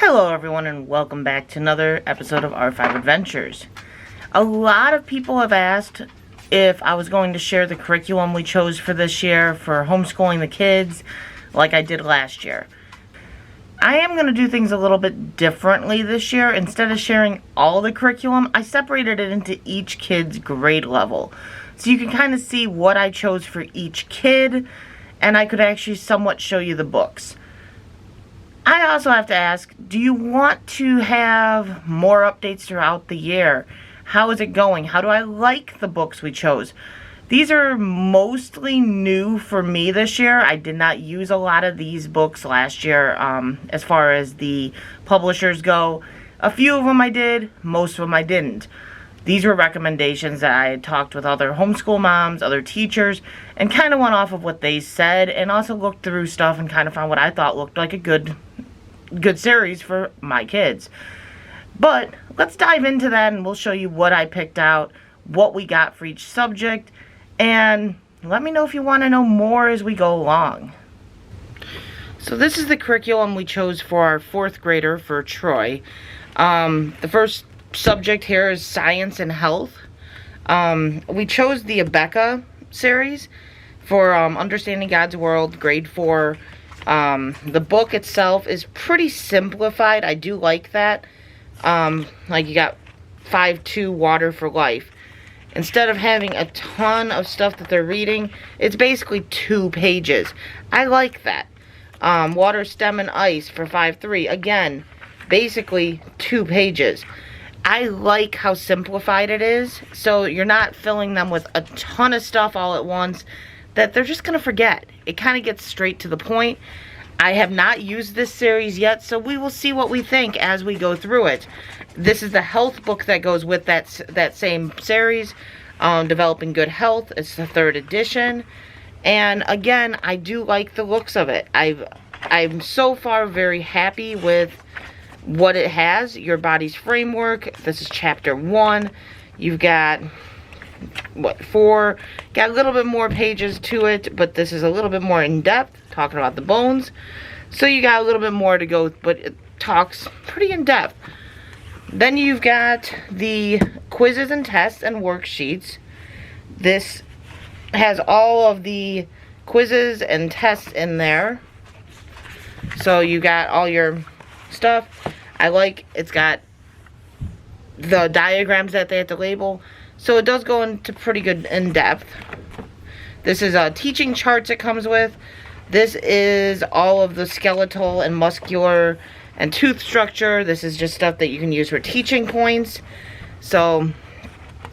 Hello everyone and welcome back to another episode of R5 Adventures. A lot of people have asked if I was going to share the curriculum we chose for this year for homeschooling the kids like I did last year. I am going to do things a little bit differently this year. Instead of sharing all the curriculum, I separated it into each kid's grade level. So you can kind of see what I chose for each kid, and I could actually somewhat show you the books. I also have to ask, do you want to have more updates throughout the year? How is it going? How do I like the books we chose? These are mostly new for me this year. I did not use a lot of these books last year as far as the publishers go. A few of them I did, most of them I didn't. These were recommendations that I had talked with other homeschool moms, other teachers, and kind of went off of what they said and also looked through stuff and kind of found what I thought looked like a good series for my kids. But let's dive into that and we'll show you what I picked out, what we got for each subject, and let me know if you want to know more as we go along. So this is the curriculum we chose for our 4th grader for Troy. The first subject here is science and health. We chose the Abeka series for Understanding God's World, grade 4. The book itself is pretty simplified. I do like that. Like you got 5-2 Water for Life. Instead of having a ton of stuff that they're reading, it's basically 2 pages. I like that. Water, Stem, and Ice for 5-3. Again, basically 2 pages. I like how simplified it is, so you're not filling them with a ton of stuff all at once that they're just going to forget. It kind of gets straight to the point. I have not used this series yet, so we will see what we think as we go through it. This is the health book that goes with that same series, Developing Good Health. It's the 3rd edition, and again, I do like the looks of it. I'm so far very happy with what it has. Your Body's Framework. This is chapter 1. You've got 4, got a little bit more pages to it, but this is a little bit more in depth, talking about the bones. So you got a little bit more to go, but it talks pretty in depth. Then you've got the quizzes and tests and worksheets. This has all of the quizzes and tests in there. So you got all your stuff. I like it's got the diagrams that they have to label. So it does go into pretty good in-depth. This is teaching charts it comes with. This is all of the skeletal and muscular and tooth structure. This is just stuff that you can use for teaching points. So,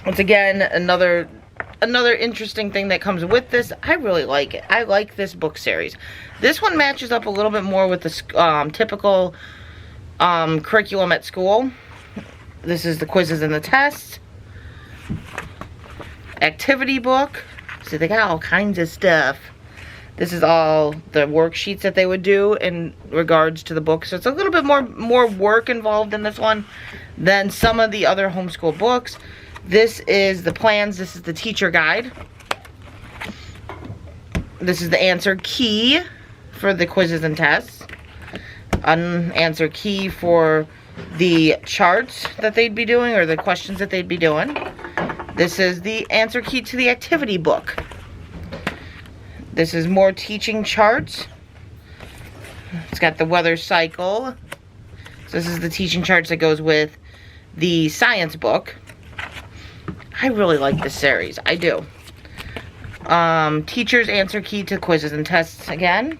once again, another interesting thing that comes with this. I really like it. I like this book series. This one matches up a little bit more with the typical curriculum at school. This is the quizzes and the tests. Activity book. So they got all kinds of stuff. This is all the worksheets that they would do in regards to the book. So it's a little bit more work involved in this one than some of the other homeschool books. This is the plans. This is the teacher guide. This is the answer key for the quizzes and tests. An answer key for the charts that they'd be doing or the questions that they'd be doing. This is the answer key to the activity book. This is more teaching charts. It's got the weather cycle. So this is the teaching charts that goes with the science book. I really like this series. I do. Teacher's answer key to quizzes and tests again.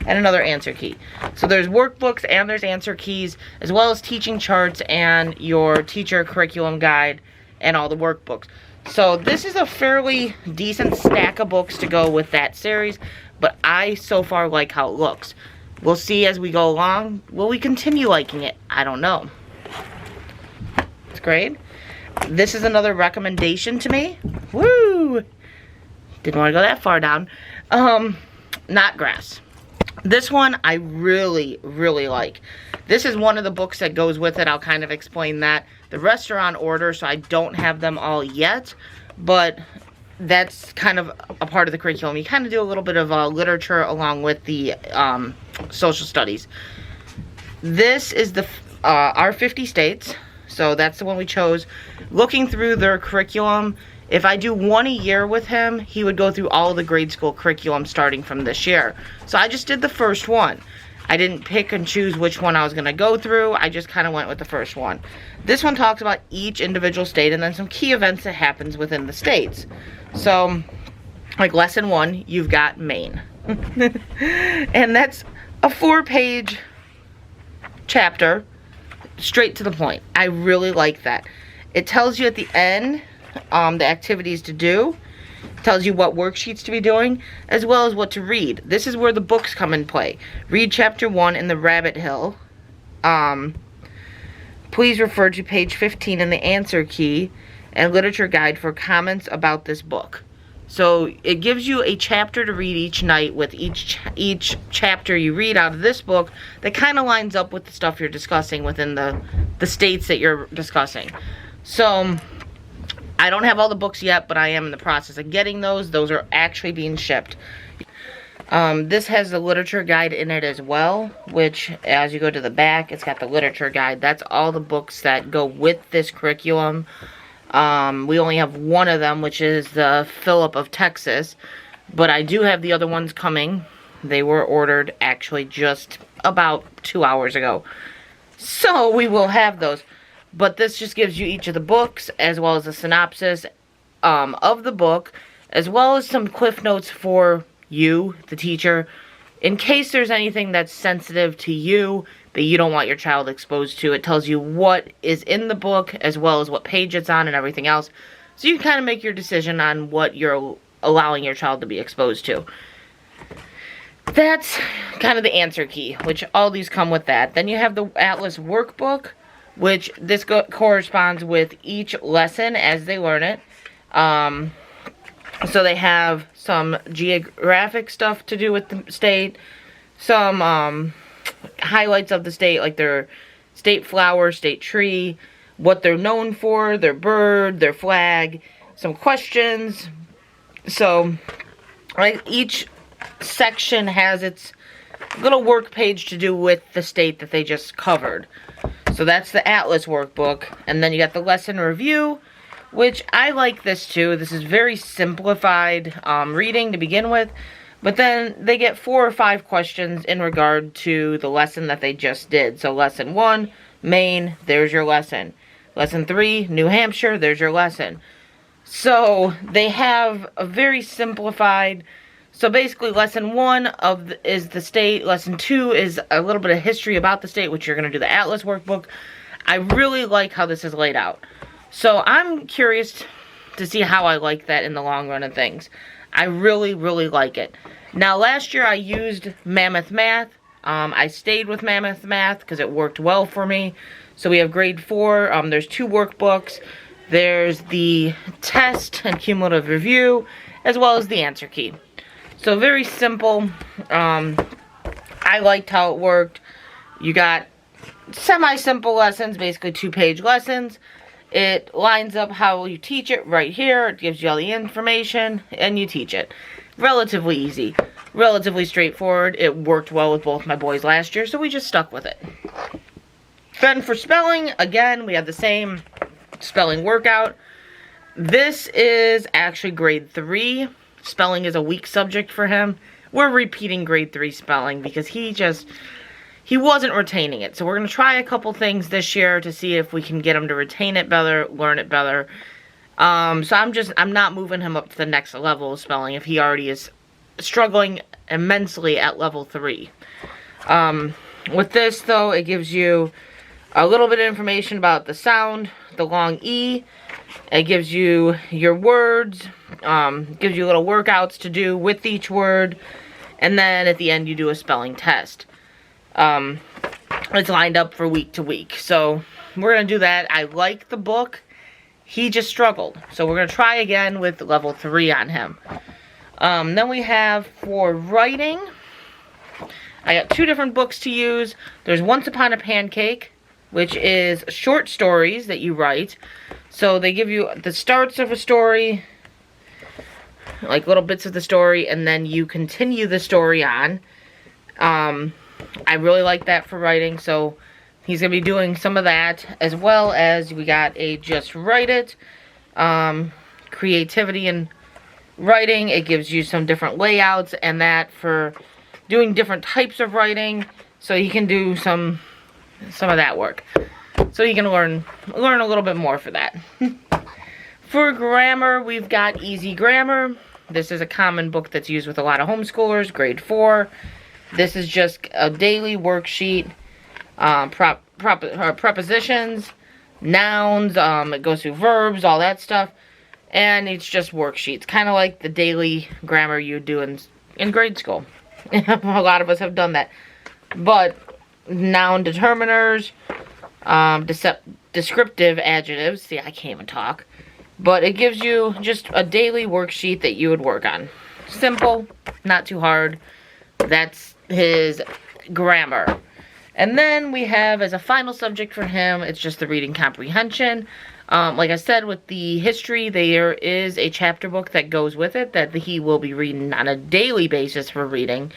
And another answer key. So there's workbooks and there's answer keys, as well as teaching charts and your teacher curriculum guide and all the workbooks. So this is a fairly decent stack of books to go with that series, but I so far like how it looks. We'll see as we go along. Will we continue liking it? I don't know. It's great. This is another recommendation to me. Woo! Didn't want to go that far down. Knotgrass. This one I really, really like. This is one of the books that goes with it. I'll kind of explain that. The rest are on order, so I don't have them all yet. But that's kind of a part of the curriculum. You kind of do a little bit of literature along with the social studies. This is the our 50 states. So that's the one we chose. Looking through their curriculum, if I do one a year with him, he would go through all the grade school curriculum starting from this year. So I just did the first one. I didn't pick and choose which one I was going to go through. I just kind of went with the first one. This one talks about each individual state and then some key events that happens within the states. So, like lesson 1, you've got Maine. And that's a 4-page chapter, straight to the point. I really like that. It tells you at the end the activities to do, tells you what worksheets to be doing, as well as what to read. This is where the books come in play. Read chapter 1 in the Rabbit Hill. Please refer to page 15 in the answer key and literature guide for comments about this book. So it gives you a chapter to read each night with each chapter you read out of this book that kind of lines up with the stuff you're discussing within the states that you're discussing. So I don't have all the books yet, but I am in the process of getting those. Those are actually being shipped. This has the literature guide in it as well, which as you go to the back, it's got the literature guide. That's all the books that go with this curriculum. We only have one of them, which is the Philip of Texas, but I do have the other ones coming. They were ordered actually just about 2 hours ago. So we will have those. But this just gives you each of the books, as well as a synopsis of the book, as well as some cliff notes for you, the teacher, in case there's anything that's sensitive to you that you don't want your child exposed to. It tells you what is in the book, as well as what page it's on and everything else. So you can kind of make your decision on what you're allowing your child to be exposed to. That's kind of the answer key, which all these come with that. Then you have the Atlas workbook, which this corresponds with each lesson as they learn it. So they have some geographic stuff to do with the state, some highlights of the state, like their state flower, state tree, what they're known for, their bird, their flag, some questions. So like each section has its little work page to do with the state that they just covered. So that's the Atlas workbook. And then you got the lesson review, which I like this too. This is very simplified reading to begin with. But then they get 4 or 5 questions in regard to the lesson that they just did. So lesson 1, Maine, there's your lesson. Lesson 3, New Hampshire, there's your lesson. So they have a very simplified. So basically lesson 1 is the state. Lesson 2 is a little bit of history about the state, which you're going to do the Atlas workbook. I really like how this is laid out. So I'm curious to see how I like that in the long run of things. I really, really like it. Now last year I used Mammoth Math. I stayed with Mammoth Math because it worked well for me. So we have grade 4. There's 2 workbooks. There's the test and cumulative review, as well as the answer key. So very simple. I liked how it worked. You got semi-simple lessons, basically 2-page lessons. It lines up how you teach it right here. It gives you all the information, and you teach it. Relatively easy. Relatively straightforward. It worked well with both my boys last year, so we just stuck with it. Then for spelling, again, we have the same spelling workout. This is actually grade 3. Spelling is a weak subject for him. We're repeating grade 3 spelling because he wasn't retaining it. So we're going to try a couple things this year to see if we can get him to retain it better, learn it better. So I'm not moving him up to the next level of spelling if he already is struggling immensely at level 3. With this though, it gives you a little bit of information about the sound, the long E. It gives you your words, gives you little workouts to do with each word, and then at the end you do a spelling test. It's lined up for week to week. So we're going to do that. I like the book. He just struggled. So we're going to try again with level 3 on him. Then we have for writing, I got 2 different books to use. There's Once Upon a Pancake, which is short stories that you write. So they give you the starts of a story, like little bits of the story, and then you continue the story on. I really like that for writing, so he's going to be doing some of that, as well as we got a Just Write It, creativity and writing. It gives you some different layouts and that for doing different types of writing, so he can do some of that work. So you can learn a little bit more for that. For grammar, we've got Easy Grammar. This is a common book that's used with a lot of homeschoolers, grade 4. This is just a daily worksheet, prepositions, nouns, it goes through verbs, all that stuff. And it's just worksheets, kind of like the daily grammar you do in grade school. A lot of us have done that. But noun determiners, descriptive adjectives. See, I can't even talk. But it gives you just a daily worksheet that you would work on. Simple, not too hard. That's his grammar. And then we have, as a final subject for him, it's just the reading comprehension. Like I said, with the history, there is a chapter book that goes with it that he will be reading on a daily basis for reading.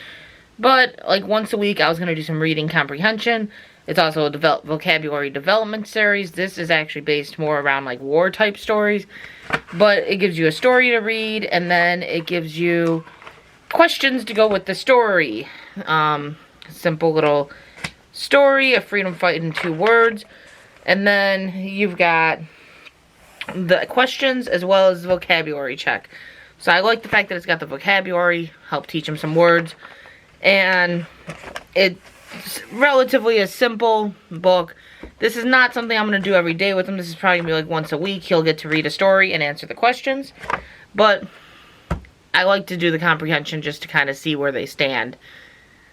But, like, once a week, I was going to do some reading comprehension. It's also a vocabulary development series. This is actually based more around, like, war-type stories. But it gives you a story to read, and then it gives you questions to go with the story. Simple little story, a freedom fight in 2 words. And then you've got the questions as well as the vocabulary check. So I like the fact that it's got the vocabulary, help teach him some words. And it's relatively a simple book. This is not something I'm going to do every day with him. This is probably going to be like once a week. He'll get to read a story and answer the questions. But I like to do the comprehension just to kind of see where they stand.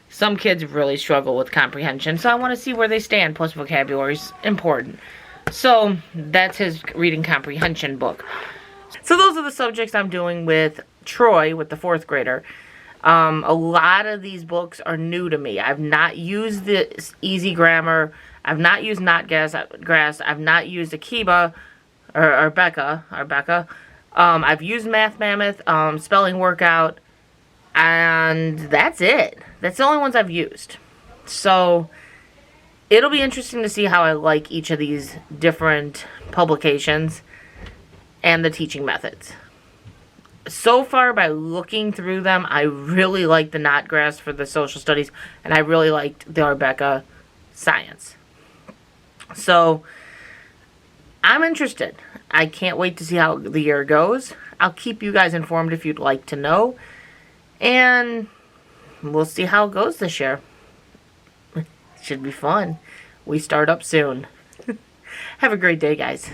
Some kids really struggle with comprehension, so I want to see where they stand, plus vocabulary is important. So that's his reading comprehension book. So those are the subjects I'm doing with Troy, with the 4th grader. A lot of these books are new to me. I've not used this Easy Grammar. I've not used Not Grass. I've not used Akiba or Becca. I've used Math Mammoth, Spelling Workout, and that's it. That's the only ones I've used. So it'll be interesting to see how I like each of these different publications and the teaching methods. So far, by looking through them, I really like the Not Grass for the social studies, and I really liked the Rebecca science. So I'm interested. I can't wait to see how the year goes. I'll keep you guys informed if you'd like to know. And we'll see how it goes this year. It should be fun. We start up soon. Have a great day, guys.